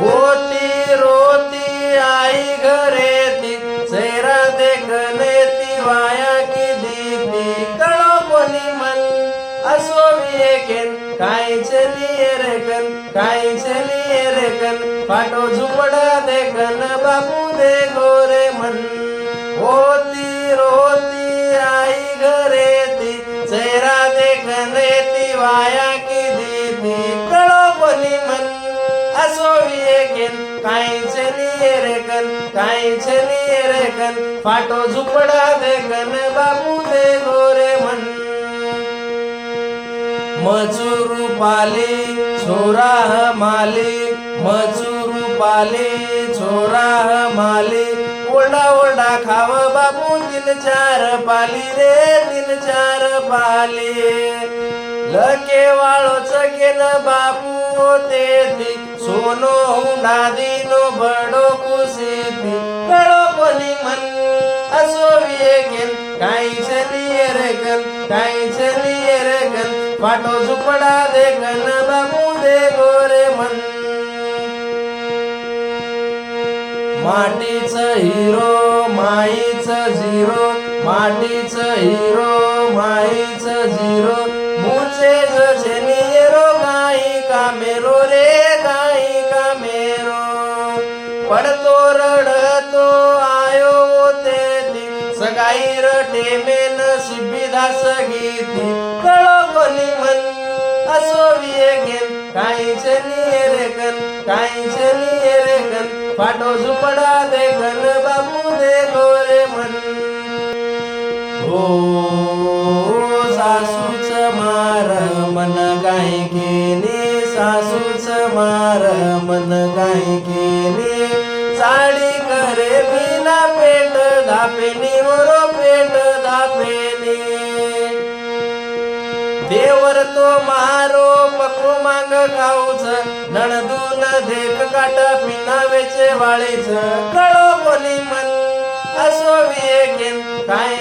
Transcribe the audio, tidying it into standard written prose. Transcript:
होती रोती आई घरे ती चेहरा देखने ती वाया की दीती कळो कोणी मन असो विकेन काय चलिए रेकन काय चलिए रेकन फाटो झुपडा देखन बापू दे गोरे मन होती रोती आई घरे ती चेहरा देखने ती वाया की दीती कळो कोणी मन असो विकेन काय चलिए रेकन काय चलिए रेकन फाटो झुपडा देखन बापू दे गोरे मन मजूर पाले छोरा माले मजूर पाले छोरा माले ओरडा ओरडा खाव बापू 3-4 पाली रे 3-4 पाले लके वाळो चकेन बापू होते ती सोनो हुंडा दिनो बडो खुशी थी कळो कोणी मन असो विकेन काय चलिए रेकन काय चलिए रेकन फाटो झुपडा देखन बापू दे गोरे मन माटीचं हिरो माईचं झिरो माटीचं हिरो माईचं झिरो मुझे जनिरो गाई का मेरो रे गाई का मेरो पडतो रडतो आयो ते सगाई रटे मेन शिबिधा सगीती कळो कोणी मन असो विकेन काय चलिए रेकन काय चलिए रेकन फाटो झुपडा देखन बापू दे गोरे मन हो सासूच मार मन गाय केली सासूच मार मन गाय केली साडी करे बिना पेट धापेनी वरो पेट धापेनी देवर तो मारो पको माग खाऊच नणदून देख काटा पिना वेचे वाळीच कळो कोणी मन असो विकेन काय